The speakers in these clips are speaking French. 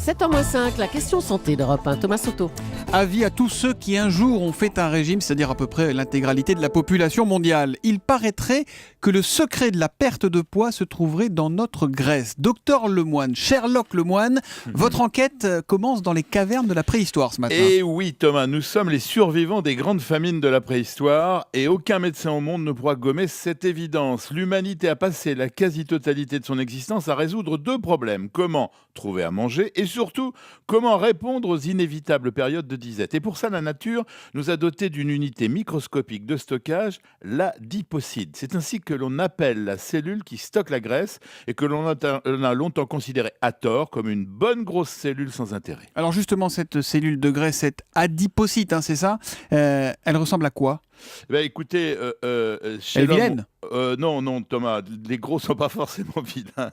7h moins 5, la question santé d'Europe 1, Thomas Soto. Avis à tous ceux qui un jour ont fait un régime, c'est-à-dire à peu près l'intégralité de la population mondiale. Il paraîtrait que le secret de la perte de poids se trouverait dans notre graisse. Docteur Lemoine, Sherlock Lemoine, votre enquête commence dans les cavernes de la préhistoire ce matin. Et oui Thomas, nous sommes les survivants des grandes famines de la préhistoire et aucun médecin au monde ne pourra gommer cette évidence. L'humanité a passé la quasi-totalité de son existence à résoudre deux problèmes. Comment trouver à manger et surtout comment répondre aux inévitables périodes de disette. Et pour ça, la nature nous a doté d'une unité microscopique de stockage, l'adipocyte. C'est ainsi que l'on appelle la cellule qui stocke la graisse et que l'on a longtemps considérée à tort comme une bonne grosse cellule sans intérêt. Alors justement, cette cellule de graisse, cette adipocyte, c'est ça, elle ressemble à quoi ? Écoutez, chez Elle est l'homme, vilaine ? non Thomas, les gros sont pas forcément vilains.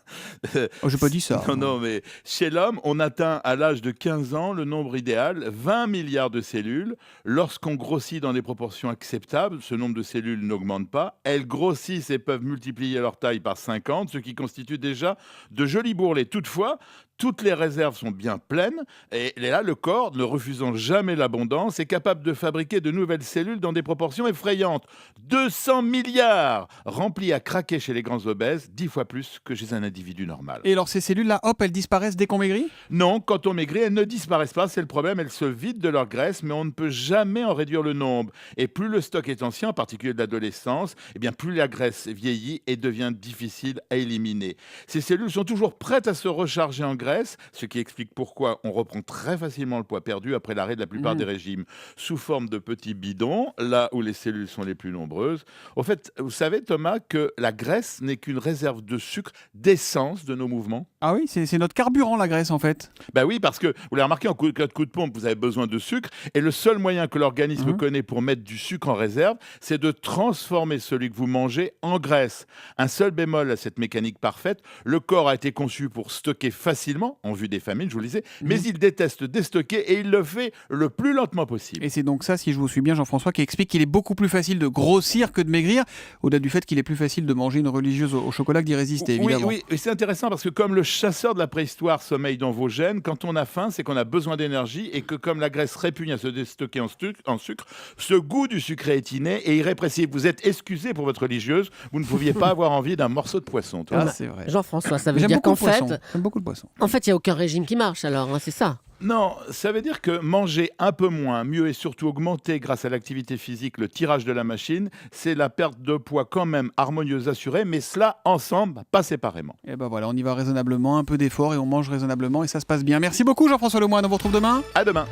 Oh, j'ai pas dit ça. Non, mais chez l'homme, on atteint à l'âge de 15 ans le nombre idéal, 20 milliards de cellules. Lorsqu'on grossit dans des proportions acceptables, ce nombre de cellules n'augmente pas. Elles grossissent et peuvent multiplier leur taille par 50, ce qui constitue déjà de jolis bourrelets. Toutefois, toutes les réserves sont bien pleines et là, le corps, ne refusant jamais l'abondance, est capable de fabriquer de nouvelles cellules dans des proportions effrayantes. 200 milliards remplis à craquer chez les grands obèses, 10 fois plus que chez un individu normal. Et alors ces cellules-là, hop, elles disparaissent dès qu'on maigrit ? Non, quand on maigrit, elles ne disparaissent pas, c'est le problème, elles se vident de leur graisse, mais on ne peut jamais en réduire le nombre. Et plus le stock est ancien, en particulier de l'adolescence, eh bien plus la graisse vieillit et devient difficile à éliminer. Ces cellules sont toujours prêtes à se recharger en graisse, ce qui explique pourquoi on reprend très facilement le poids perdu après l'arrêt de la plupart des régimes, sous forme de petits bidons, là où les cellules sont les plus nombreuses. Au fait, vous savez Thomas que la graisse n'est qu'une réserve de sucre, d'essence de nos mouvements. Ah oui, c'est notre carburant la graisse en fait. Ben oui, parce que vous l'avez remarqué, en coup de pompe, vous avez besoin de sucre. Et le seul moyen que l'organisme connaît pour mettre du sucre en réserve, c'est de transformer celui que vous mangez en graisse. Un seul bémol à cette mécanique parfaite, le corps a été conçu pour stocker facilement, en vue des famines, je vous le disais, mais il déteste déstocker et il le fait le plus lentement possible. Et c'est donc ça, si je vous suis bien Jean-François, qui explique qu'il est beaucoup plus facile de grossir que de maigrir, au-delà du fait qu'il est plus facile de manger une religieuse au chocolat que d'y résister, évidemment. Oui, et c'est intéressant parce que comme le chasseur de la préhistoire sommeille dans vos gènes, quand on a faim, c'est qu'on a besoin d'énergie et que comme la graisse répugne à se déstocker en sucre, ce goût du sucré est inné et irrépressible. Vous êtes excusé pour votre religieuse, vous ne pouviez pas avoir envie d'un morceau de poisson. Ah, c'est vrai. Jean-François, ça veut J'aime dire beaucoup qu'en le fait, poisson. J'aime beaucoup le poisson. il n'y a aucun régime qui marche alors, c'est ça. Non, ça veut dire que manger un peu moins, mieux et surtout augmenter grâce à l'activité physique, le tirage de la machine, c'est la perte de poids quand même harmonieuse assurée, mais cela ensemble, pas séparément. Et ben voilà, on y va raisonnablement, un peu d'effort et on mange raisonnablement et ça se passe bien. Merci beaucoup Jean-François Lemoine, on vous retrouve demain. À demain.